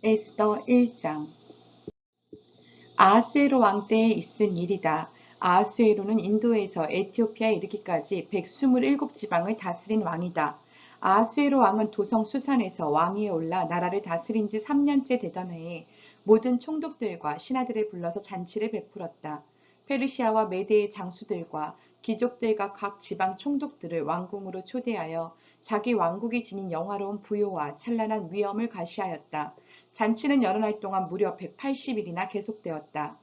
에스더 1장. 아하수에로 왕 때에 있은 일이다. 아하수에로는 인도에서 에티오피아에 이르기까지 127지방을 다스린 왕이다. 아하수에로 왕은 도성 수산에서 왕위에 올라 나라를 다스린 지 3년째 되던 해에 모든 총독들과 신하들을 불러서 잔치를 베풀었다. 페르시아와 메대의 장수들과 귀족들과 각 지방 총독들을 왕궁으로 초대하여 자기 왕국이 지닌 영화로운 부요와 찬란한 위엄을 과시하였다. 잔치는 여러 날 동안 무려 180일이나 계속되었다.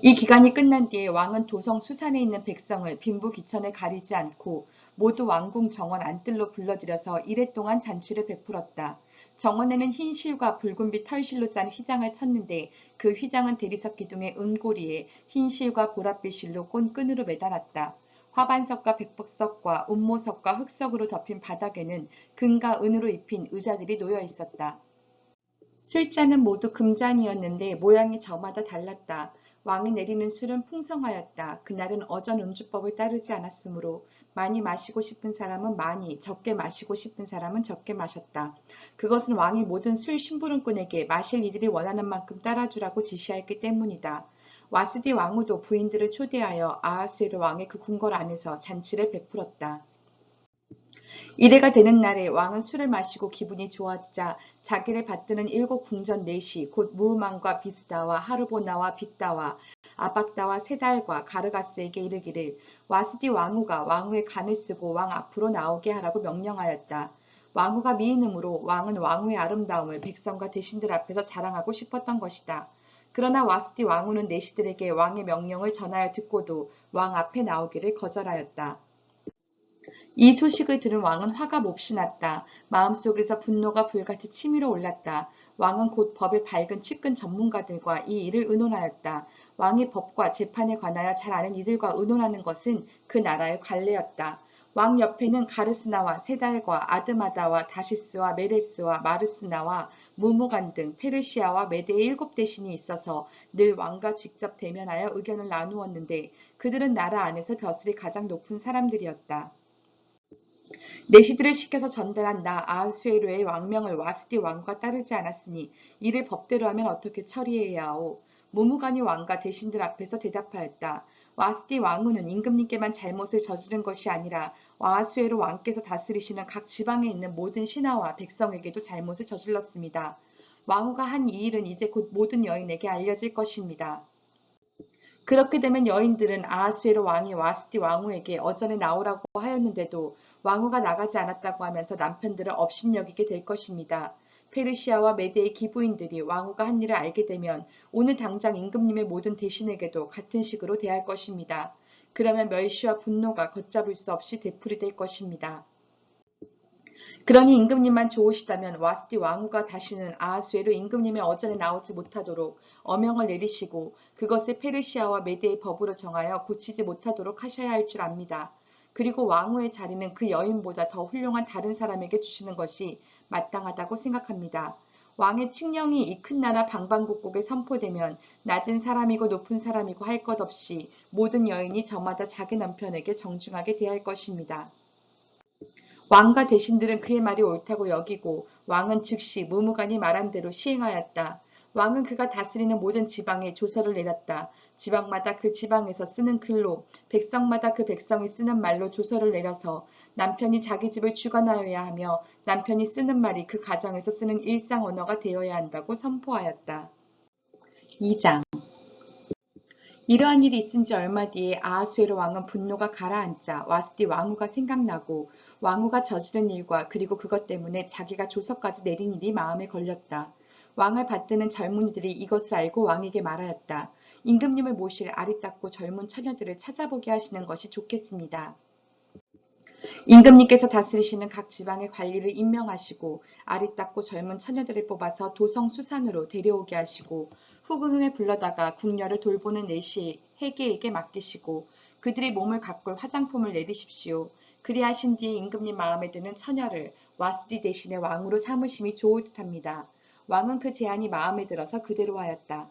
이 기간이 끝난 뒤에 왕은 도성 수산에 있는 백성을 빈부귀천에 가리지 않고 모두 왕궁 정원 안뜰로 불러들여서 이래 동안 잔치를 베풀었다. 정원에는 흰 실과 붉은빛 털실로 짠 휘장을 쳤는데 그 휘장은 대리석 기둥의 은고리에 흰 실과 보랏빛 실로 꼰 끈으로 매달았다. 화반석과 백박석과 운모석과 흑석으로 덮인 바닥에는 금과 은으로 입힌 의자들이 놓여 있었다. 술잔은 모두 금잔이었는데 모양이 저마다 달랐다. 왕이 내리는 술은 풍성하였다. 그날은 어전 음주법을 따르지 않았으므로 많이 마시고 싶은 사람은 많이, 적게 마시고 싶은 사람은 적게 마셨다. 그것은 왕이 모든 술 심부름꾼에게 마실 이들이 원하는 만큼 따라주라고 지시하였기 때문이다. 와스디 왕후도 부인들을 초대하여 아하수에로 왕의 그 궁궐 안에서 잔치를 베풀었다. 이래가 되는 날에 왕은 술을 마시고 기분이 좋아지자 자기를 받드는 7궁전 넷이 곧 무흐만과 비스다와 하르보나와 빅다와 아박다와 세달과 가르가스에게 이르기를 와스디 왕후가 왕후의 간을 쓰고 왕 앞으로 나오게 하라고 명령하였다. 왕후가 미인음으로 왕은 왕후의 아름다움을 백성과 대신들 앞에서 자랑하고 싶었던 것이다. 그러나 와스디 왕후는 내시들에게 왕의 명령을 전하여 듣고도 왕 앞에 나오기를 거절하였다. 이 소식을 들은 왕은 화가 몹시 났다. 마음속에서 분노가 불같이 치밀어 올랐다. 왕은 곧 법에 밝은 측근 전문가들과 이 일을 의논하였다. 왕이 법과 재판에 관하여 잘 아는 이들과 의논하는 것은 그 나라의 관례였다. 왕 옆에는 가르스나와 세달과 아드마다와 다시스와 메레스와 마르스나와 무무간 등 페르시아와 메대의 7대신이 있어서 늘 왕과 직접 대면하여 의견을 나누었는데 그들은 나라 안에서 벼슬이 가장 높은 사람들이었다. 내시들을 시켜서 전달한 나 아하수에로의 왕명을 와스디 왕과 따르지 않았으니 이를 법대로 하면 어떻게 처리해야 하오. 무무간이 왕과 대신들 앞에서 대답하였다. 와스디 왕후는 임금님께만 잘못을 저지른 것이 아니라 아하수에로 왕께서 다스리시는 각 지방에 있는 모든 신하와 백성에게도 잘못을 저질렀습니다. 왕후가 한 이 일은 이제 곧 모든 여인에게 알려질 것입니다. 그렇게 되면 여인들은 아하수에로 왕이 와스디 왕후에게 어전에 나오라고 하였는데도 왕후가 나가지 않았다고 하면서 남편들을 업신여기게 될 것입니다. 페르시아와 메대의 기부인들이 왕후가 한 일을 알게 되면 오늘 당장 임금님의 모든 대신에게도 같은 식으로 대할 것입니다. 그러면 멸시와 분노가 걷잡을 수 없이 되풀이될 것입니다. 그러니 임금님만 좋으시다면 와스디 왕후가 다시는 아하수에로 임금님의 어전에 나오지 못하도록 어명을 내리시고 그것을 페르시아와 메대의 법으로 정하여 고치지 못하도록 하셔야 할 줄 압니다. 그리고 왕후의 자리는 그 여인보다 더 훌륭한 다른 사람에게 주시는 것이 마땅하다고 생각합니다. 왕의 칙령이 이 큰 나라 방방곡곡에 선포되면 낮은 사람이고 높은 사람이고 할 것 없이 모든 여인이 저마다 자기 남편에게 정중하게 대할 것입니다. 왕과 대신들은 그의 말이 옳다고 여기고 왕은 즉시 무무간이 말한 대로 시행하였다. 왕은 그가 다스리는 모든 지방에 조서를 내렸다. 지방마다 그 지방에서 쓰는 글로 백성마다 그 백성이 쓰는 말로 조서를 내려서 남편이 자기 집을 주관하여야 하며 남편이 쓰는 말이 그 가정에서 쓰는 일상 언어가 되어야 한다고 선포하였다. 2장. 이러한 일이 있은 지 얼마 뒤에 아하수에로 왕은 분노가 가라앉자 와스디 왕후가 생각나고 왕후가 저지른 일과 그리고 그것 때문에 자기가 조서까지 내린 일이 마음에 걸렸다. 왕을 받드는 젊은이들이 이것을 알고 왕에게 말하였다. 임금님을 모실 아리따고 젊은 처녀들을 찾아보게 하시는 것이 좋겠습니다. 임금님께서 다스리시는 각 지방의 관리를 임명하시고 아리따고 젊은 처녀들을 뽑아서 도성 수산으로 데려오게 하시고 후궁을 불러다가 궁녀를 돌보는 내시 해계에게 맡기시고 그들이 몸을 가꿀 화장품을 내리십시오. 그리하신 뒤에 임금님 마음에 드는 처녀를 와스디 대신에 왕으로 삼으심이 좋을 듯합니다. 왕은 그 제안이 마음에 들어서 그대로 하였다.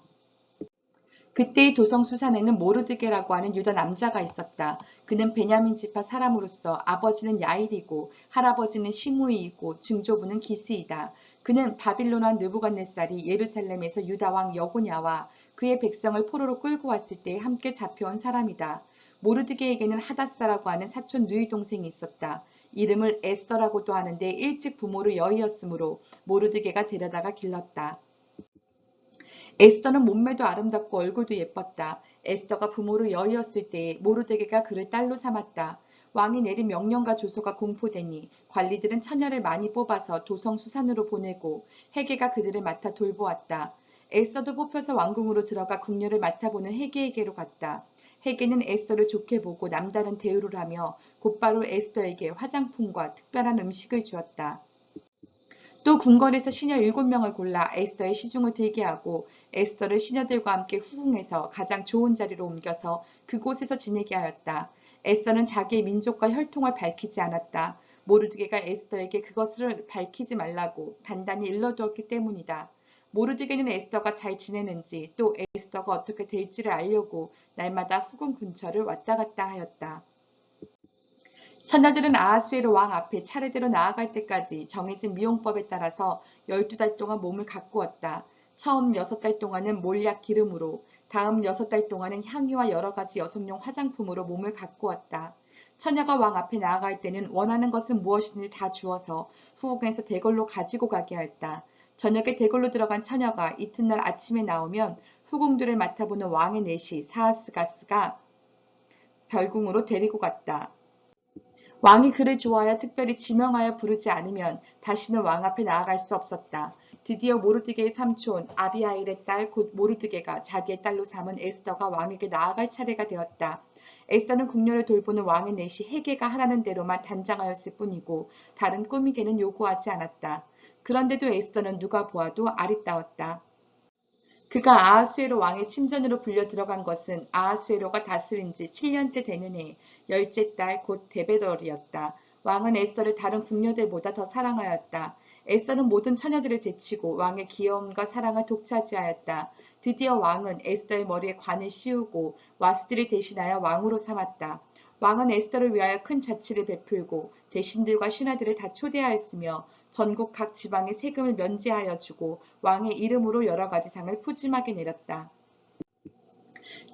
그때의 도성수산에는 모르드게라고 하는 유다 남자가 있었다. 그는 베냐민 지파 사람으로서 아버지는 야일이고 할아버지는 시므이이고 증조부는 기스이다. 그는 바빌론 왕 느부갓네살이 예루살렘에서 유다 왕 여고냐와 그의 백성을 포로로 끌고 왔을 때 함께 잡혀온 사람이다. 모르드게에게는 하다사라고 하는 사촌 누이 동생이 있었다. 이름을 에스더라고도 하는데 일찍 부모를 여의었으므로 모르드게가 데려다가 길렀다. 에스더는 몸매도 아름답고 얼굴도 예뻤다. 에스더가 부모를 여의었을 때에 모르드게가 그를 딸로 삼았다. 왕이 내린 명령과 조서가 공포되니 관리들은 처녀를 많이 뽑아서 도성 수산으로 보내고 헤게가 그들을 맡아 돌보았다. 에스더도 뽑혀서 왕궁으로 들어가 궁녀를 맡아보는 헤게에게로 갔다. 헤게는 에스더를 좋게 보고 남다른 대우를 하며 곧바로 에스더에게 화장품과 특별한 음식을 주었다. 또 궁궐에서 시녀 7명을 골라 에스더의 시중을 들게 하고 에스더를 시녀들과 함께 후궁에서 가장 좋은 자리로 옮겨서 그곳에서 지내게 하였다. 에스더는 자기의 민족과 혈통을 밝히지 않았다. 모르드게가 에스더에게 그것을 밝히지 말라고 단단히 일러두었기 때문이다. 모르드게는 에스더가 잘 지내는지 또 에스더가 어떻게 될지를 알려고 날마다 후궁 근처를 왔다 갔다 하였다. 처녀들은 아하수에로 왕 앞에 차례대로 나아갈 때까지 정해진 미용법에 따라서 12달 동안 몸을 가꾸었다. 처음 6달 동안은 몰약 기름으로, 다음 6달 동안은 향유와 여러 가지 여성용 화장품으로 몸을 가꾸었다. 처녀가 왕 앞에 나아갈 때는 원하는 것은 무엇이든지 다 주어서 후궁에서 대궐로 가지고 가게 했다. 저녁에 대궐로 들어간 처녀가 이튿날 아침에 나오면 후궁들을 맡아보는 왕의 내시 사하스가스가 별궁으로 데리고 갔다. 왕이 그를 좋아하여 특별히 지명하여 부르지 않으면 다시는 왕 앞에 나아갈 수 없었다. 드디어 모르드게의 삼촌 아비하일의 딸 곧 모르드게가 자기의 딸로 삼은 에스더가 왕에게 나아갈 차례가 되었다. 에스더는 궁녀를 돌보는 왕의 넷이 헤게가 하라는 대로만 단장하였을 뿐이고 다른 꾸미개는 요구하지 않았다. 그런데도 에스더는 누가 보아도 아리따웠다. 그가 아하수에로 왕의 침전으로 불려 들어간 것은 아하수에로가 다스린 지 7년째 되는 해 열째 달 곧 데베덜이었다. 왕은 에스더를 다른 궁녀들보다 더 사랑하였다. 에스더는 모든 처녀들을 제치고 왕의 귀여움과 사랑을 독차지하였다. 드디어 왕은 에스더의 머리에 관을 씌우고 와스들을 대신하여 왕으로 삼았다. 왕은 에스더를 위하여 큰 자치를 베풀고 대신들과 신하들을 다 초대하였으며 전국 각 지방의 세금을 면제하여 주고 왕의 이름으로 여러 가지 상을 푸짐하게 내렸다.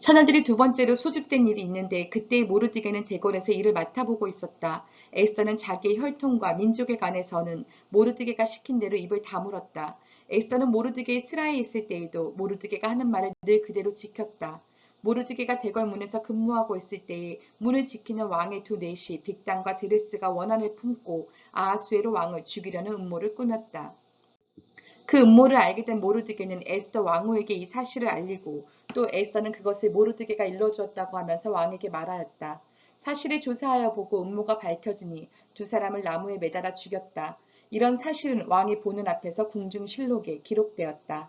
처녀들이 두 번째로 소집된 일이 있는데 그때 모르드게는 대궐에서 일을 맡아보고 있었다. 에스더는 자기의 혈통과 민족에 관해서는 모르드게가 시킨 대로 입을 다물었다. 에스더는 모르드게의 스라에 있을 때에도 모르드게가 하는 말을 늘 그대로 지켰다. 모르드게가 대궐 문에서 근무하고 있을 때에 문을 지키는 왕의 두 넷이 빅단과 드레스가 원한을 품고 아하수에로 왕을 죽이려는 음모를 꾸몄다. 그 음모를 알게 된 모르드게는 에스더 왕후에게 이 사실을 알리고 또 에스더는 그것을 모르드게가 일러주었다고 하면서 왕에게 말하였다. 사실을 조사하여 보고 음모가 밝혀지니 두 사람을 나무에 매달아 죽였다. 이런 사실은 왕이 보는 앞에서 궁중실록에 기록되었다.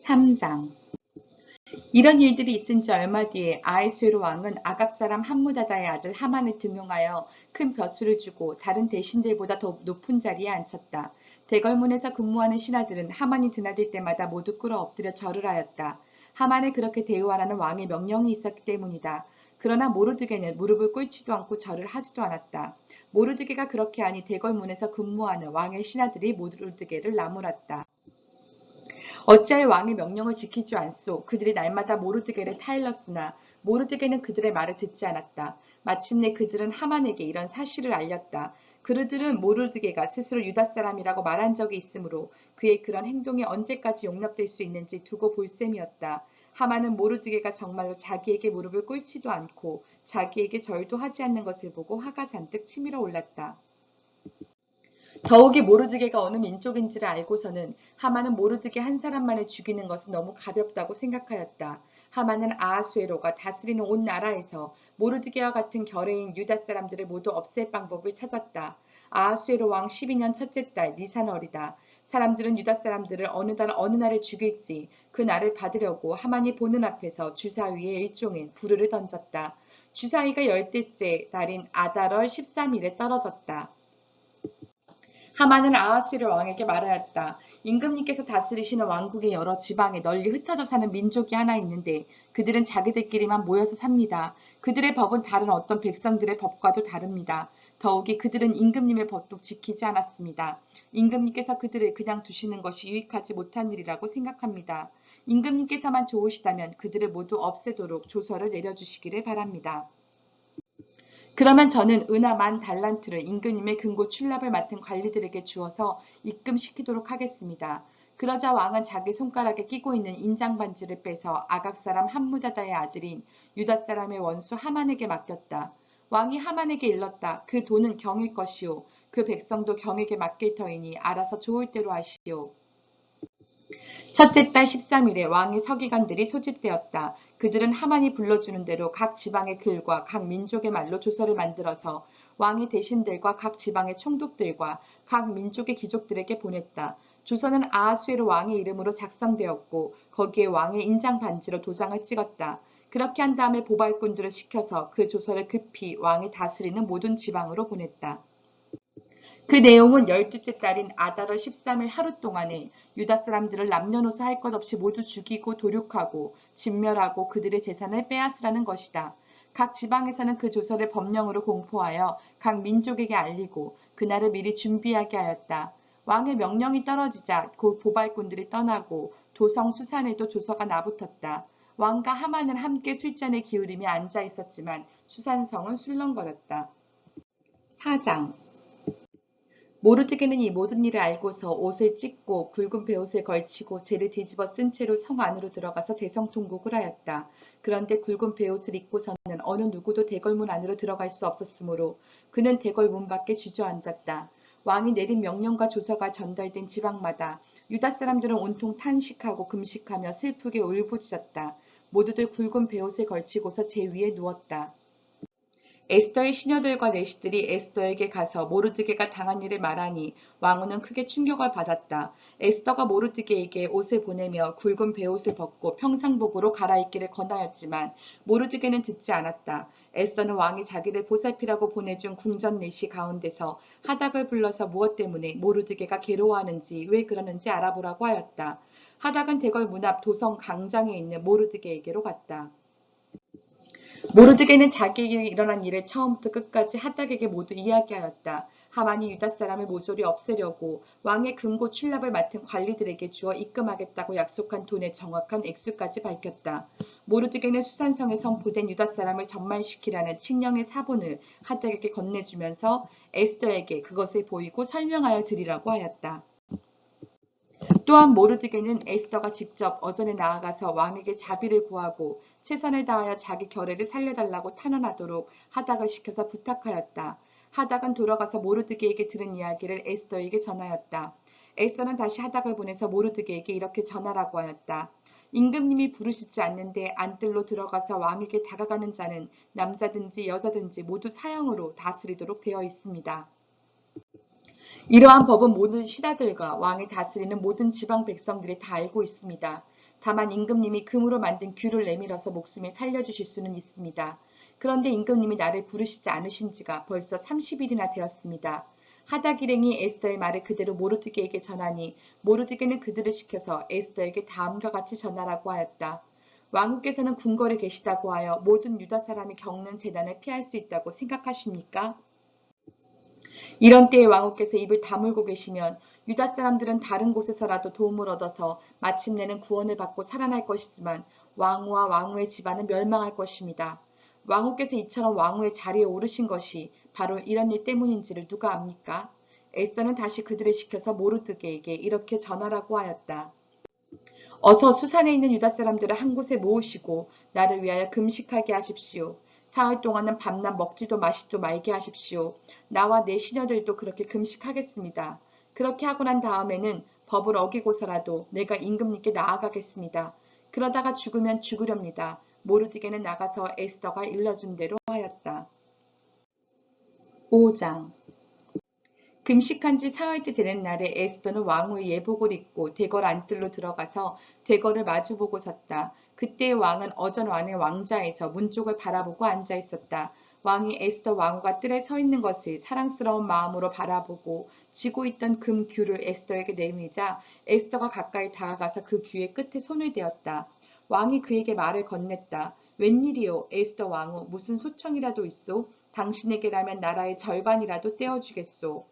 3장 이런 일들이 있은 지 얼마 뒤에 아하수에로 왕은 아각 사람 함무다다의 아들 하만을 등용하여 큰 벼슬을 주고 다른 대신들보다 더 높은 자리에 앉혔다. 대궐문에서 근무하는 신하들은 하만이 드나들 때마다 모두 꿇어 엎드려 절을 하였다. 하만을 그렇게 대우하라는 왕의 명령이 있었기 때문이다. 그러나 모르드게는 무릎을 꿇지도 않고 절을 하지도 않았다. 모르드게가 그렇게 하니 대궐문에서 근무하는 왕의 신하들이 모르드게를 나무랐다. 어찌하여 왕의 명령을 지키지 않소? 그들이 날마다 모르드게를 타일렀으나 모르드게는 그들의 말을 듣지 않았다. 마침내 그들은 하만에게 이런 사실을 알렸다. 그들은 모르드게가 스스로 유다 사람이라고 말한 적이 있으므로 그의 그런 행동이 언제까지 용납될 수 있는지 두고 볼 셈이었다. 하만은 모르드게가 정말로 자기에게 무릎을 꿇지도 않고 자기에게 절도 하지 않는 것을 보고 화가 잔뜩 치밀어 올랐다. 더욱이 모르드게가 어느 민족인지를 알고서는 하만은 모르드게 한 사람만을 죽이는 것은 너무 가볍다고 생각하였다. 하만은 아하수에로가 다스리는 온 나라에서 모르드게와 같은 결의인 유다 사람들을 모두 없앨 방법을 찾았다. 아하수에로 왕 12년 첫째 달 니산월이다. 사람들은 유다 사람들을 어느 달 어느 날에 죽일지 그 날을 받으려고 하만이 보는 앞에서 주사 위에 일종의 부르를 던졌다. 주사위가 열대째 달인 아달월 13일에 떨어졌다. 하만은 아하수에로 왕에게 말하였다. 임금님께서 다스리시는 왕국의 여러 지방에 널리 흩어져 사는 민족이 하나 있는데 그들은 자기들끼리만 모여서 삽니다. 그들의 법은 다른 어떤 백성들의 법과도 다릅니다. 더욱이 그들은 임금님의 법도 지키지 않았습니다. 임금님께서 그들을 그냥 두시는 것이 유익하지 못한 일이라고 생각합니다. 임금님께서만 좋으시다면 그들을 모두 없애도록 조서를 내려주시기를 바랍니다. 그러면 저는 은하 10,000달란트를 임금님의 금고 출납을 맡은 관리들에게 주어서 입금시키도록 하겠습니다. 그러자 왕은 자기 손가락에 끼고 있는 인장반지를 빼서 아각 사람 함무다다의 아들인 유다 사람의 원수 하만에게 맡겼다. 왕이 하만에게 일렀다. 그 돈은 경일 것이요. 그 백성도 경에게 맡길 터이니 알아서 좋을 대로 하시오. 첫째 달 13일에 왕의 서기관들이 소집되었다. 그들은 하만이 불러주는 대로 각 지방의 글과 각 민족의 말로 조서를 만들어서 왕의 대신들과 각 지방의 총독들과 각 민족의 귀족들에게 보냈다. 조서는 아하수에로 왕의 이름으로 작성되었고 거기에 왕의 인장 반지로 도장을 찍었다. 그렇게 한 다음에 보발꾼들을 시켜서 그 조서를 급히 왕이 다스리는 모든 지방으로 보냈다. 그 내용은 12째 달인 아달월 13일 하루 동안에 유다 사람들을 남녀노소 할 것 없이 모두 죽이고 도륙하고 진멸하고 그들의 재산을 빼앗으라는 것이다. 각 지방에서는 그 조서를 법령으로 공포하여 각 민족에게 알리고 그날을 미리 준비하게 하였다. 왕의 명령이 떨어지자 그 보발꾼들이 떠나고 도성 수산에도 조서가 나붙었다. 왕과 하만은 함께 술잔에 기울이며 앉아 있었지만 수산성은 술렁거렸다. 4장 모르드게는 이 모든 일을 알고서 옷을 찢고 굵은 베옷을 걸치고 재를 뒤집어 쓴 채로 성 안으로 들어가서 대성통곡을 하였다. 그런데 굵은 베옷을 입고서는 어느 누구도 대궐문 안으로 들어갈 수 없었으므로 그는 대궐문 밖에 주저앉았다. 왕이 내린 명령과 조서가 전달된 지방마다 유다 사람들은 온통 탄식하고 금식하며 슬프게 울부짖었다. 모두들 굵은 베옷을 걸치고서 제 위에 누웠다. 에스더의 시녀들과 내시들이 에스더에게 가서 모르드게가 당한 일을 말하니 왕후는 크게 충격을 받았다. 에스더가 모르드게에게 옷을 보내며 굵은 베옷을 벗고 평상복으로 갈아입기를 권하였지만 모르드게는 듣지 않았다. 에스더는 왕이 자기를 보살피라고 보내준 궁전 내시 가운데서 하닥을 불러서 무엇 때문에 모르드게가 괴로워하는지 왜 그러는지 알아보라고 하였다. 하닥은 대궐 문 앞 도성 광장에 있는 모르드게에게로 갔다. 모르드게는 자기에게 일어난 일을 처음부터 끝까지 하닥에게 모두 이야기하였다. 하만이 유다 사람을 모조리 없애려고 왕의 금고 출납을 맡은 관리들에게 주어 입금하겠다고 약속한 돈의 정확한 액수까지 밝혔다. 모르드게는 수산성에 선포된 유다 사람을 전말시키라는 칙령의 사본을 하닥에게 건네주면서 에스더에게 그것을 보이고 설명하여 드리라고 하였다. 또한 모르드게는 에스더가 직접 어전에 나아가서 왕에게 자비를 구하고 최선을 다하여 자기 결례를 살려달라고 탄원하도록 하닥을 시켜서 부탁하였다. 하닥은 돌아가서 모르드게에게 들은 이야기를 에스더에게 전하였다. 에스더는 다시 하닥을 보내서 모르드게에게 이렇게 전하라고 하였다. 임금님이 부르시지 않는데 안뜰로 들어가서 왕에게 다가가는 자는 남자든지 여자든지 모두 사형으로 다스리도록 되어 있습니다. 이러한 법은 모든 신하들과 왕이 다스리는 모든 지방 백성들이 다 알고 있습니다. 다만 임금님이 금으로 만든 규를 내밀어서 목숨을 살려주실 수는 있습니다. 그런데 임금님이 나를 부르시지 않으신 지가 벌써 30일이나 되었습니다. 하닥 일행이 에스더의 말을 그대로 모르드게에게 전하니 모르드게는 그들을 시켜서 에스더에게 다음과 같이 전하라고 하였다. 왕후께서는 궁궐에 계시다고 하여 모든 유다 사람이 겪는 재난을 피할 수 있다고 생각하십니까? 이런 때에 왕후께서 입을 다물고 계시면 유다 사람들은 다른 곳에서라도 도움을 얻어서 마침내는 구원을 받고 살아날 것이지만 왕후와 왕후의 집안은 멸망할 것입니다. 왕후께서 이처럼 왕후의 자리에 오르신 것이 바로 이런 일 때문인지를 누가 압니까? 에스더는 다시 그들을 시켜서 모르드게에게 이렇게 전하라고 하였다. 어서 수산에 있는 유다 사람들을 한 곳에 모으시고 나를 위하여 금식하게 하십시오. 사흘 동안은 밤낮 먹지도 마시지도 말게 하십시오. 나와 내 시녀들도 그렇게 금식하겠습니다. 그렇게 하고 난 다음에는 법을 어기고서라도 내가 임금님께 나아가겠습니다. 그러다가 죽으면 죽으렵니다. 모르드게는 나가서 에스더가 일러준 대로 하였다. 5장 금식한 지 사흘째 되는 날에 에스더는 왕후의 예복을 입고 대궐 안뜰로 들어가서 대궐을 마주보고 섰다. 그때 왕은 어전 안의 왕자에서 문 쪽을 바라보고 앉아 있었다. 왕이 에스더 왕후가 뜰에 서 있는 것을 사랑스러운 마음으로 바라보고 쥐고 있던 금 규를 에스더에게 내밀자 에스더가 가까이 다가가서 그 규의 끝에 손을 대었다. 왕이 그에게 말을 건넸다. 웬일이오 에스더 왕후 무슨 소청이라도 있소? 당신에게라면 나라의 절반이라도 떼어주겠소.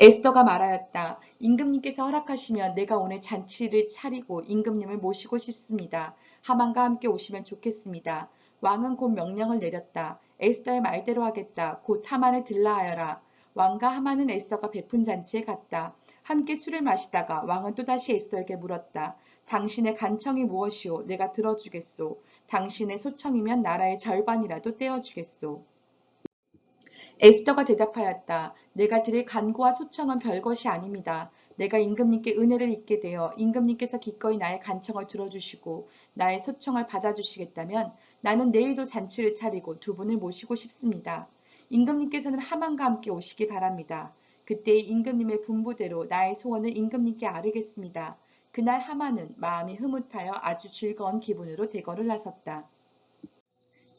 에스더가 말하였다. 임금님께서 허락하시면 내가 오늘 잔치를 차리고 임금님을 모시고 싶습니다. 하만과 함께 오시면 좋겠습니다. 왕은 곧 명령을 내렸다. 에스더의 말대로 하겠다. 곧 하만을 들라하여라. 왕과 하만은 에스더가 베푼 잔치에 갔다. 함께 술을 마시다가 왕은 또다시 에스더에게 물었다. 당신의 간청이 무엇이오? 내가 들어주겠소. 당신의 소청이면 나라의 절반이라도 떼어주겠소. 에스더가 대답하였다. 내가 드릴 간구와 소청은 별것이 아닙니다. 내가 임금님께 은혜를 입게 되어 임금님께서 기꺼이 나의 간청을 들어주시고 나의 소청을 받아주시겠다면 나는 내일도 잔치를 차리고 두 분을 모시고 싶습니다. 임금님께서는 하만과 함께 오시기 바랍니다. 그때 임금님의 분부대로 나의 소원을 임금님께 아뢰겠습니다. 그날 하만은 마음이 흐뭇하여 아주 즐거운 기분으로 대궐을 나섰다.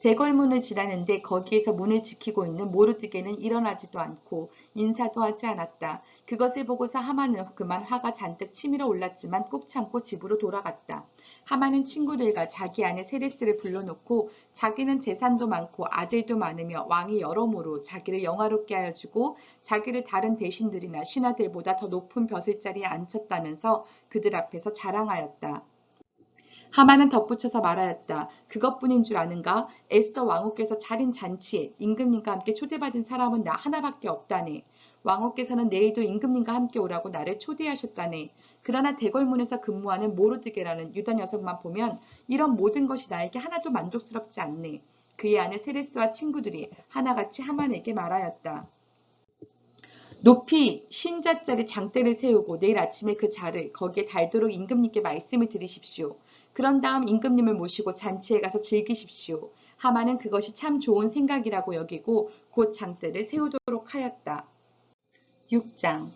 대궐문을 지나는데 거기에서 문을 지키고 있는 모르드게는 일어나지도 않고 인사도 하지 않았다. 그것을 보고서 하만은 그만 화가 잔뜩 치밀어 올랐지만 꾹 참고 집으로 돌아갔다. 하만은 친구들과 자기 아내 세레스를 불러놓고 자기는 재산도 많고 아들도 많으며 왕이 여러모로 자기를 영화롭게 하여 주고 자기를 다른 대신들이나 신하들보다 더 높은 벼슬자리에 앉혔다면서 그들 앞에서 자랑하였다. 하만은 덧붙여서 말하였다. 그것뿐인 줄 아는가? 에스더 왕후께서 차린 잔치에 임금님과 함께 초대받은 사람은 나 하나밖에 없다네. 왕후께서는 내일도 임금님과 함께 오라고 나를 초대하셨다네. 그러나 대궐문에서 근무하는 모르드게라는 유다 녀석만 보면 이런 모든 것이 나에게 하나도 만족스럽지 않네. 그의 아내 세레스와 친구들이 하나같이 하만에게 말하였다. 높이 신자짜리 장대를 세우고 내일 아침에 그 자를 거기에 달도록 임금님께 말씀을 드리십시오. 그런 다음 임금님을 모시고 잔치에 가서 즐기십시오. 하만은 그것이 참 좋은 생각이라고 여기고 곧 장대를 세우도록 하였다. 6장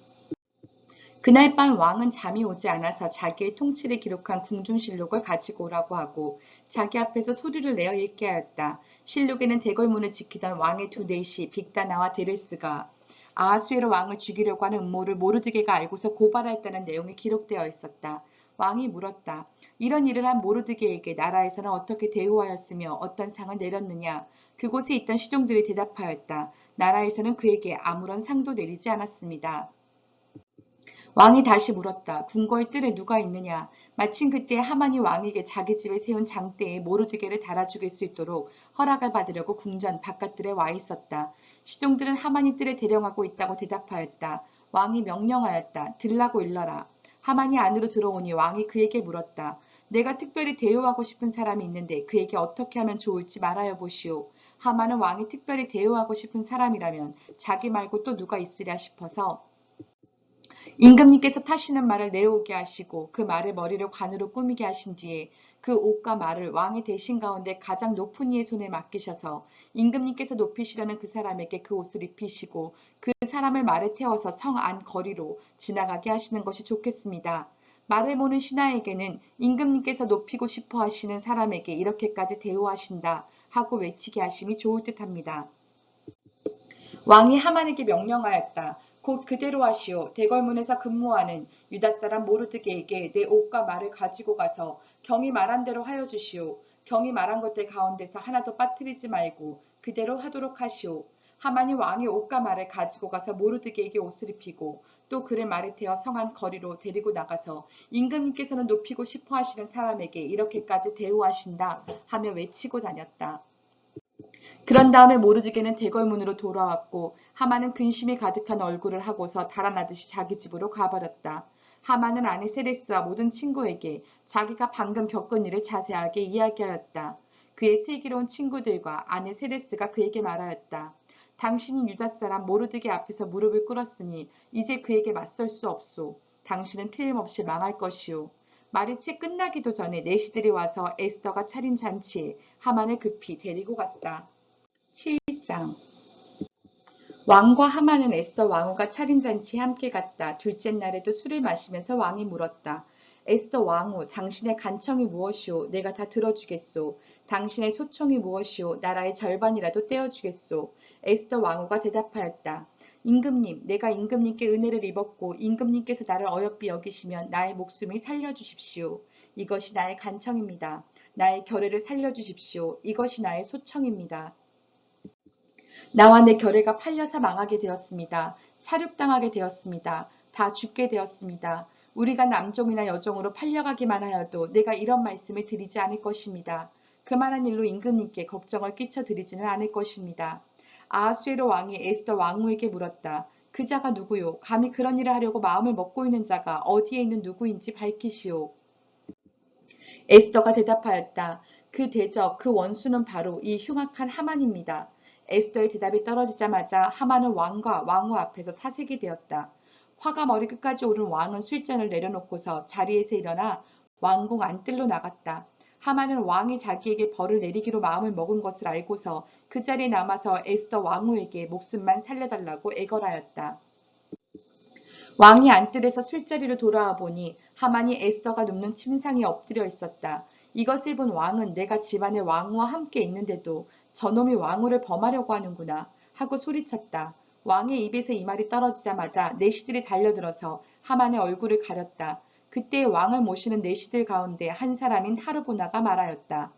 그날 밤 왕은 잠이 오지 않아서 자기의 통치를 기록한 궁중실록을 가지고 오라고 하고 자기 앞에서 소리를 내어 읽게 하였다. 실록에는 대궐문을 지키던 왕의 두 내시 빅다나와 데르스가 아하수에로 왕을 죽이려고 하는 음모를 모르드게가 알고서 고발했다는 내용이 기록되어 있었다. 왕이 물었다. 이런 일을 한 모르드게에게 나라에서는 어떻게 대우하였으며 어떤 상을 내렸느냐. 그곳에 있던 시종들이 대답하였다. 나라에서는 그에게 아무런 상도 내리지 않았습니다. 왕이 다시 물었다. 궁궐 뜰에 누가 있느냐. 마침 그때 하만이 왕에게 자기 집에 세운 장대에 모르드게를 달아죽일 수 있도록 허락을 받으려고 궁전 바깥뜰에 와 있었다. 시종들은 하만이 뜰에 대령하고 있다고 대답하였다. 왕이 명령하였다. 들라고 일러라. 하만이 안으로 들어오니 왕이 그에게 물었다. 내가 특별히 대우하고 싶은 사람이 있는데 그에게 어떻게 하면 좋을지 말하여 보시오. 하만은 왕이 특별히 대우하고 싶은 사람이라면 자기 말고 또 누가 있으랴 싶어서 임금님께서 타시는 말을 내어오게 하시고 그 말의 머리를 관으로 꾸미게 하신 뒤에 그 옷과 말을 왕의 대신 가운데 가장 높은 이의 손에 맡기셔서 임금님께서 높이시려는 그 사람에게 그 옷을 입히시고 그 사람을 말에 태워서 성 안 거리로 지나가게 하시는 것이 좋겠습니다. 말을 모는 신하에게는 임금님께서 높이고 싶어 하시는 사람에게 이렇게까지 대우하신다 하고 외치게 하심이 좋을 듯합니다. 왕이 하만에게 명령하였다. 곧 그대로 하시오. 대궐문에서 근무하는 유다 사람 모르드게에게 내 옷과 말을 가지고 가서 경이 말한 대로 하여 주시오. 경이 말한 것들 가운데서 하나도 빠뜨리지 말고 그대로 하도록 하시오. 하만이 왕의 옷과 말을 가지고 가서 모르드게에게 옷을 입히고 또 그를 말에 태워 성안 거리로 데리고 나가서 임금님께서는 높이고 싶어 하시는 사람에게 이렇게까지 대우하신다 하며 외치고 다녔다. 그런 다음에 모르드게는 대궐문으로 돌아왔고 하만은 근심이 가득한 얼굴을 하고서 달아나듯이 자기 집으로 가버렸다. 하만은 아내 세레스와 모든 친구에게 자기가 방금 겪은 일을 자세하게 이야기하였다. 그의 슬기로운 친구들과 아내 세레스가 그에게 말하였다. 당신이 유다 사람 모르드게 앞에서 무릎을 꿇었으니 이제 그에게 맞설 수 없소. 당신은 틀림없이 망할 것이오. 말이 채 끝나기도 전에 내시들이 와서 에스더가 차린 잔치에 하만을 급히 데리고 갔다. 7장 왕과 하만은 에스더 왕후가 차린 잔치에 함께 갔다. 둘째 날에도 술을 마시면서 왕이 물었다. 에스더 왕후, 당신의 간청이 무엇이오? 내가 다 들어주겠소. 당신의 소청이 무엇이오? 나라의 절반이라도 떼어주겠소. 에스더 왕후가 대답하였다. 임금님, 내가 임금님께 은혜를 입었고 임금님께서 나를 어여삐 여기시면 나의 목숨을 살려주십시오. 이것이 나의 간청입니다. 나의 결의를 살려주십시오. 이것이 나의 소청입니다. 나와 내 결례가 팔려서 망하게 되었습니다. 살육당하게 되었습니다. 다 죽게 되었습니다. 우리가 남종이나 여종으로 팔려가기만 하여도 내가 이런 말씀을 드리지 않을 것입니다. 그만한 일로 임금님께 걱정을 끼쳐드리지는 않을 것입니다. 아하수에로 왕이 에스더 왕후에게 물었다. 그 자가 누구요? 감히 그런 일을 하려고 마음을 먹고 있는 자가 어디에 있는 누구인지 밝히시오. 에스더가 대답하였다. 그 대적, 그 원수는 바로 이 흉악한 하만입니다. 에스더의 대답이 떨어지자마자 하만은 왕과 왕후 앞에서 사색이 되었다. 화가 머리끝까지 오른 왕은 술잔을 내려놓고서 자리에서 일어나 왕궁 안뜰로 나갔다. 하만은 왕이 자기에게 벌을 내리기로 마음을 먹은 것을 알고서 그 자리에 남아서 에스더 왕후에게 목숨만 살려달라고 애걸하였다. 왕이 안뜰에서 술자리로 돌아와 보니 하만이 에스더가 눕는 침상에 엎드려 있었다. 이것을 본 왕은 내가 집안의 왕후와 함께 있는데도 저놈이 왕후를 범하려고 하는구나 하고 소리쳤다. 왕의 입에서 이 말이 떨어지자마자 내시들이 달려들어서 하만의 얼굴을 가렸다. 그때 왕을 모시는 내시들 가운데 한 사람인 하르보나가 말하였다.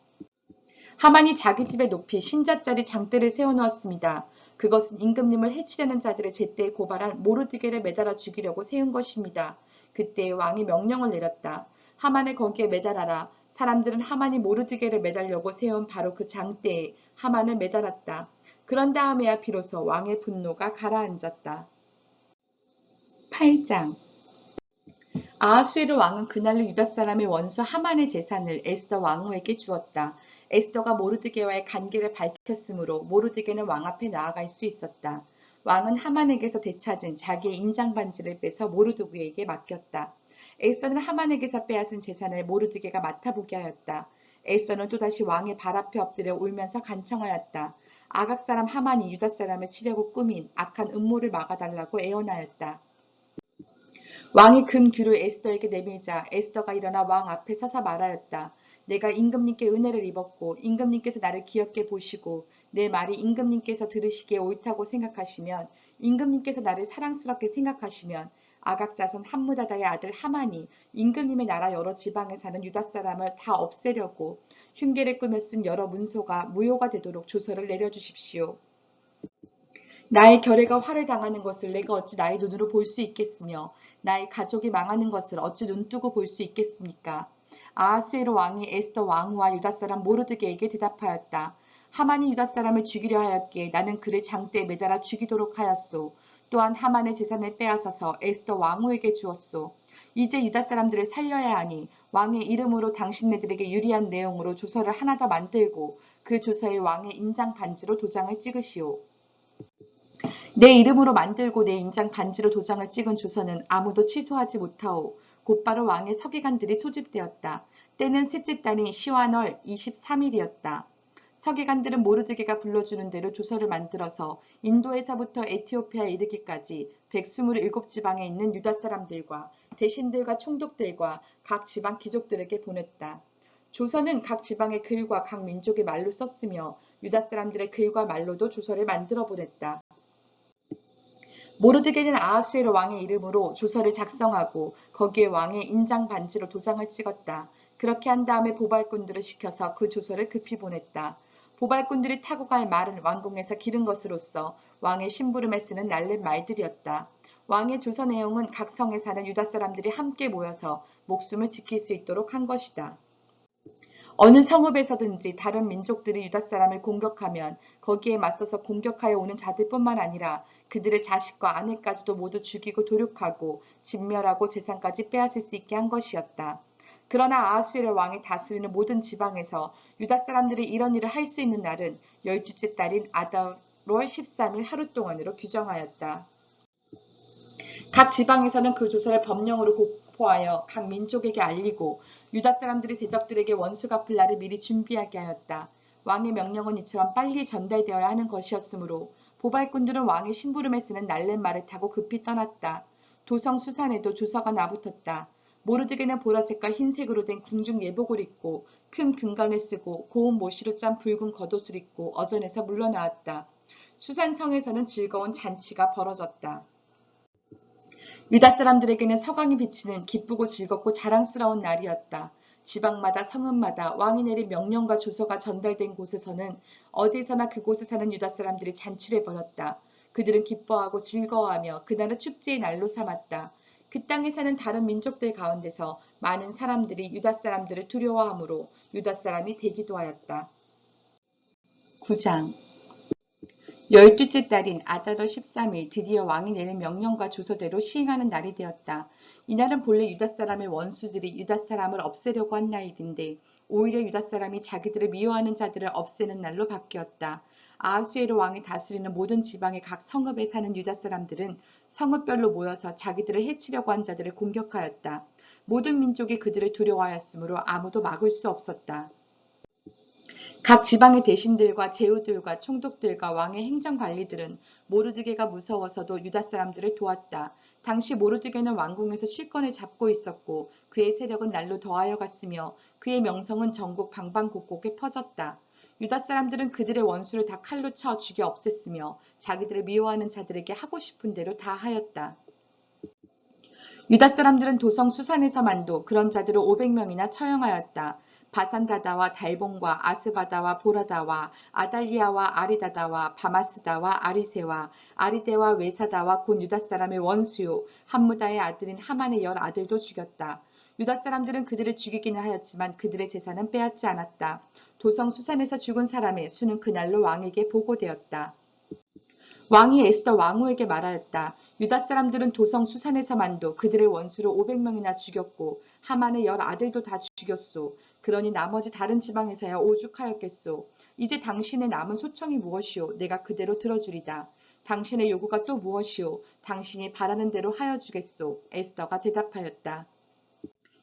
하만이 자기 집에 높이 신자짜리 장대를 세워놓았습니다. 그것은 임금님을 해치려는 자들의 제때에 고발한 모르드게를 매달아 죽이려고 세운 것입니다. 그때 왕이 명령을 내렸다. 하만을 거기에 매달아라. 사람들은 하만이 모르드게를 매달려고 세운 바로 그 장대에 하만을 매달았다. 그런 다음에야 비로소 왕의 분노가 가라앉았다. 8장 아하수에로 왕은 그날로 유다 사람의 원수 하만의 재산을 에스더 왕후에게 주었다. 에스더가 모르드게와의 관계를 밝혔으므로 모르드게는 왕 앞에 나아갈 수 있었다. 왕은 하만에게서 되찾은 자기의 인장 반지를 빼서 모르드게에게 맡겼다. 에스더는 하만에게서 빼앗은 재산을 모르드게가 맡아보게 하였다. 에스더는 또다시 왕의 발 앞에 엎드려 울면서 간청하였다. 아각 사람 하만이 유다 사람을 치려고 꾸민 악한 음모를 막아달라고 애원하였다. 왕이 금 규를 에스더에게 내밀자 에스더가 일어나 왕 앞에 서서 말하였다. 내가 임금님께 은혜를 입었고 임금님께서 나를 기엽게 보시고 내 말이 임금님께서 들으시기에 옳다고 생각하시면 임금님께서 나를 사랑스럽게 생각하시면 아각 자손 함무다다의 아들 하만이 임금님의 나라 여러 지방에 사는 유다 사람을 다 없애려고 흉계를 꾸며 쓴 여러 문서가 무효가 되도록 조서를 내려주십시오. 나의 결례가 화를 당하는 것을 내가 어찌 나의 눈으로 볼 수 있겠으며 나의 가족이 망하는 것을 어찌 눈뜨고 볼 수 있겠습니까? 아하수에로 왕이 에스더 왕후와 유다 사람 모르드게에게 대답하였다. 하만이 유다 사람을 죽이려 하였기에 나는 그를 장대에 매달아 죽이도록 하였소. 또한 하만의 재산을 빼앗아서 에스더 왕후에게 주었소. 이제 유다 사람들을 살려야 하니 왕의 이름으로 당신네들에게 유리한 내용으로 조서를 하나 더 만들고 그 조서에 왕의 인장 반지로 도장을 찍으시오. 내 이름으로 만들고 내 인장 반지로 도장을 찍은 조서는 아무도 취소하지 못하오. 곧바로 왕의 서기관들이 소집되었다. 때는 셋째 달인 시완월 23일이었다. 서기관들은 모르드게가 불러주는 대로 조서를 만들어서 인도에서부터 에티오피아에 이르기까지 127지방에 있는 유다 사람들과 대신들과 총독들과 각 지방 귀족들에게 보냈다. 조서는 각 지방의 글과 각 민족의 말로 썼으며 유다 사람들의 글과 말로도 조서를 만들어 보냈다. 모르드게는 아하수에로 왕의 이름으로 조서를 작성하고 거기에 왕의 인장 반지로 도장을 찍었다. 그렇게 한 다음에 보발꾼들을 시켜서 그 조서를 급히 보냈다. 보발꾼들이 타고 갈 말은 왕궁에서 기른 것으로서 왕의 심부름에 쓰는 날랜 말들이었다. 왕의 조서 내용은 각 성에 사는 유다 사람들이 함께 모여서 목숨을 지킬 수 있도록 한 것이다. 어느 성읍에서든지 다른 민족들이 유다 사람을 공격하면 거기에 맞서서 공격하여 오는 자들뿐만 아니라 그들의 자식과 아내까지도 모두 죽이고 도륙하고 진멸하고 재산까지 빼앗을 수 있게 한 것이었다. 그러나 아하수에로 왕이 다스리는 모든 지방에서 유다 사람들이 이런 일을 할 수 있는 날은 12째 달인 아달월 13일 하루 동안으로 규정하였다. 각 지방에서는 그 조서를 법령으로 공포하여 각 민족에게 알리고 유다 사람들이 대적들에게 원수 갚을 날을 미리 준비하게 하였다. 왕의 명령은 이처럼 빨리 전달되어야 하는 것이었으므로 보발꾼들은 왕의 심부름에 쓰는 날랜 말을 타고 급히 떠났다. 도성 수산에도 조서가 나붙었다. 모르드게는 보라색과 흰색으로 된 궁중 예복을 입고 큰 금관을 쓰고 고운 모시로 짠 붉은 겉옷을 입고 어전에서 물러나왔다. 수산성에서는 즐거운 잔치가 벌어졌다. 유다 사람들에게는 서광이 비치는 기쁘고 즐겁고 자랑스러운 날이었다. 지방마다 성읍마다 왕이 내린 명령과 조서가 전달된 곳에서는 어디서나 그곳에 사는 유다 사람들이 잔치를 벌였다. 그들은 기뻐하고 즐거워하며 그날을 축제의 날로 삼았다. 그 땅에 사는 다른 민족들 가운데서 많은 사람들이 유다 사람들을 두려워하므로 유다 사람이 되기도 하였다. 9장. 12째 달인 아다더 13일 드디어 왕이 내린 명령과 조서대로 시행하는 날이 되었다. 이날은 본래 유다 사람의 원수들이 유다 사람을 없애려고 한 날인데 오히려 유다 사람이 자기들을 미워하는 자들을 없애는 날로 바뀌었다. 아하수에로 왕이 다스리는 모든 지방의 각 성읍에 사는 유다 사람들은 성읍별로 모여서 자기들을 해치려고 한 자들을 공격하였다. 모든 민족이 그들을 두려워하였으므로 아무도 막을 수 없었다. 각 지방의 대신들과 제후들과 총독들과 왕의 행정관리들은 모르드게가 무서워서도 유다 사람들을 도왔다. 당시 모르드게는 왕궁에서 실권을 잡고 있었고 그의 세력은 날로 더하여 갔으며 그의 명성은 전국 방방곡곡에 퍼졌다. 유다 사람들은 그들의 원수를 다 칼로 쳐 죽여 없앴으며 자기들을 미워하는 자들에게 하고 싶은 대로 다 하였다. 유다 사람들은 도성 수산에서만도 그런 자들을 500명이나 처형하였다. 바산다다와 달봉과 아스바다와 보라다와 아달리아와 아리다다와 바마스다와 아리세와 아리데와 외사다와 곧 유다 사람의 원수요 함무다의 아들인 하만의 10아들도 죽였다. 유다 사람들은 그들을 죽이기는 하였지만 그들의 재산은 빼앗지 않았다. 도성 수산에서 죽은 사람의 수는 그날로 왕에게 보고되었다. 왕이 에스더 왕후에게 말하였다. 유다 사람들은 도성 수산에서만도 그들의 원수를 500명이나 죽였고 하만의 10아들도 다 죽였소. 그러니 나머지 다른 지방에서야 오죽하였겠소. 이제 당신의 남은 소청이 무엇이오? 내가 그대로 들어주리다. 당신의 요구가 또 무엇이오? 당신이 바라는 대로 하여 주겠소. 에스더가 대답하였다.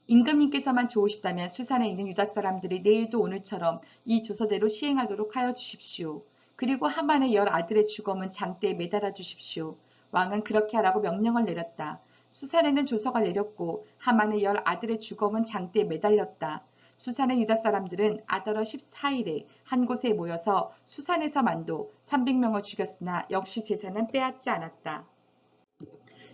임금님께서만 좋으시다면 수산에 있는 유다 사람들이 내일도 오늘처럼 이 조서대로 시행하도록 하여 주십시오. 그리고 하만의 10아들의 주검은 장대에 매달아 주십시오. 왕은 그렇게 하라고 명령을 내렸다. 수산에는 조서가 내렸고 하만의 10아들의 주검은 장대에 매달렸다. 수산의 유다 사람들은 아다러 14일에 한 곳에 모여서 수산에서만도 300명을 죽였으나 역시 재산은 빼앗지 않았다.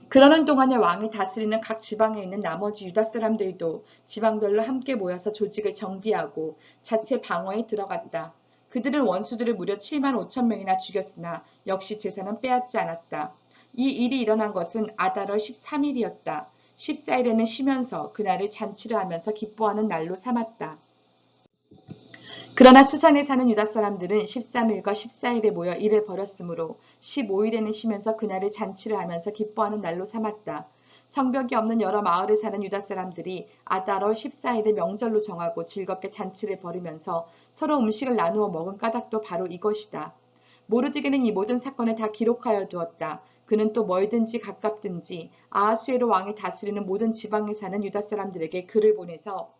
그러는 동안에 왕이 다스리는 각 지방에 있는 나머지 유다 사람들도 지방별로 함께 모여서 조직을 정비하고 자체 방어에 들어갔다. 그들은 원수들을 무려 7만 5천 명이나 죽였으나 역시 재산은 빼앗지 않았다. 이 일이 일어난 것은 아다러 13일이었다. 14일에는 쉬면서 그날을 잔치를 하면서 기뻐하는 날로 삼았다. 그러나 수산에 사는 유다 사람들은 13일과 14일에 모여 일을 벌였으므로 15일에는 쉬면서 그날을 잔치를 하면서 기뻐하는 날로 삼았다. 성벽이 없는 여러 마을에 사는 유다 사람들이 아다러 14일을 명절로 정하고 즐겁게 잔치를 벌이면서 서로 음식을 나누어 먹은 까닭도 바로 이것이다. 모르드게는 이 모든 사건을 다 기록하여 두었다. 그는 또 멀든지 가깝든지 아하수에로 왕이 다스리는 모든 지방에 사는 유다 사람들에게 글을 보내서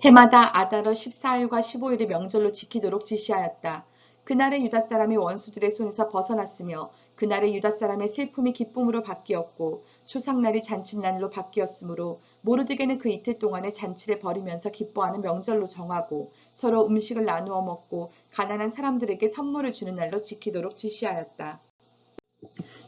해마다 아다러 14일과 15일의 명절로 지키도록 지시하였다. 그날의 유다 사람이 원수들의 손에서 벗어났으며 그날의 유다 사람의 슬픔이 기쁨으로 바뀌었고 초상날이 잔칫날로 바뀌었으므로 모르드게는 그 이틀 동안의 잔치를 벌이면서 기뻐하는 명절로 정하고 서로 음식을 나누어 먹고 가난한 사람들에게 선물을 주는 날로 지키도록 지시하였다.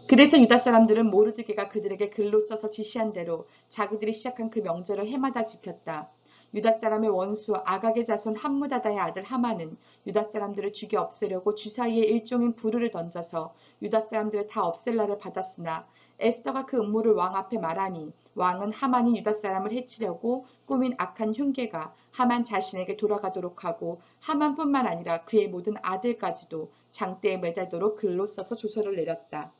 그래서 유다 사람들은 모르드게가 그들에게 글로 써서 지시한 대로 자기들이 시작한 그 명절을 해마다 지켰다. 유다 사람의 원수 아각의 자손 함무다다의 아들 하만은 유다 사람들을 죽여 없애려고 주사위에 일종인 부르를 던져서 유다 사람들을 다 없앨 날을 받았으나 에스더가 그 음모를 왕 앞에 말하니 왕은 하만이 유다 사람을 해치려고 꾸민 악한 흉계가 하만 자신에게 돌아가도록 하고 하만뿐만 아니라 그의 모든 아들까지도 장대에 매달도록 글로 써서 조서를 내렸다.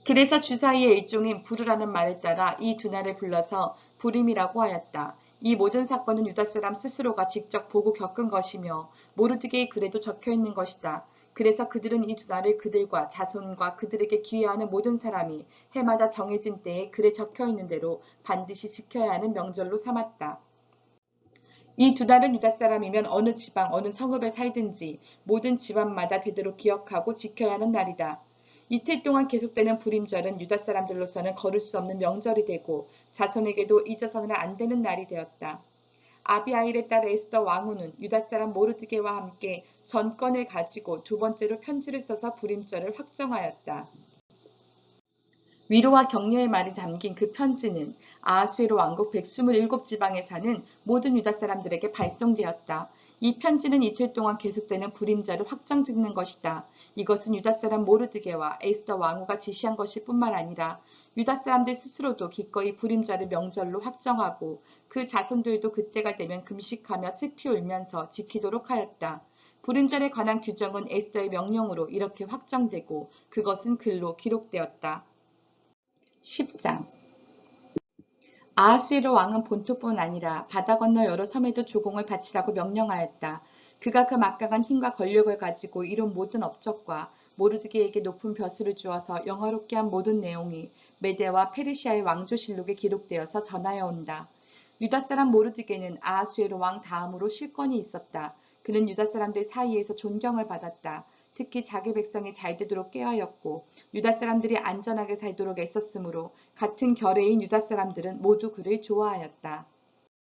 그래서 주사위의 일종인 부르라는 말에 따라 이 두 날을 불러서 부림이라고 하였다. 이 모든 사건은 유다 사람 스스로가 직접 보고 겪은 것이며 모르드게의 글에도 적혀 있는 것이다. 그래서 그들은 이 두 날을 그들과 자손과 그들에게 기여하는 모든 사람이 해마다 정해진 때에 글에 적혀 있는 대로 반드시 지켜야 하는 명절로 삼았다. 이 두 달은 유다 사람이면 어느 지방 어느 성읍에 살든지 모든 집안마다 되도록 기억하고 지켜야 하는 날이다. 이틀 동안 계속되는 불임절은 유다 사람들로서는 거를 수 없는 명절이 되고 자손에게도 잊어서는 안 되는 날이 되었다. 아비아일의 딸 에스더 왕후는 유다 사람 모르드게와 함께 전권을 가지고 두 번째로 편지를 써서 불임절을 확정하였다. 위로와 격려의 말이 담긴 그 편지는 아하수에로 왕국 127지방에 사는 모든 유다 사람들에게 발송되었다. 이 편지는 이틀 동안 계속되는 불임절을 확정짓는 것이다. 이것은 유다 사람 모르드게와 에스더 왕후가 지시한 것일 뿐만 아니라 유다 사람들 스스로도 기꺼이 불임자를 명절로 확정하고 그 자손들도 그때가 되면 금식하며 슬피 울면서 지키도록 하였다. 불임절에 관한 규정은 에스더의 명령으로 이렇게 확정되고 그것은 글로 기록되었다. 10장 아하수에로 왕은 본토뿐 아니라 바다 건너 여러 섬에도 조공을 바치라고 명령하였다. 그가 그 막강한 힘과 권력을 가지고 이룬 모든 업적과 모르드게에게 높은 벼슬을 주어서 영화롭게 한 모든 내용이 메데와 페르시아의 왕조실록에 기록되어서 전하여 온다. 유다 사람 모르드게는 아하수에로 왕 다음으로 실권이 있었다. 그는 유다 사람들 사이에서 존경을 받았다. 특히 자기 백성이 잘 되도록 꾀하였고 유다 사람들이 안전하게 살도록 애썼으므로 같은 결의인 유다 사람들은 모두 그를 좋아하였다.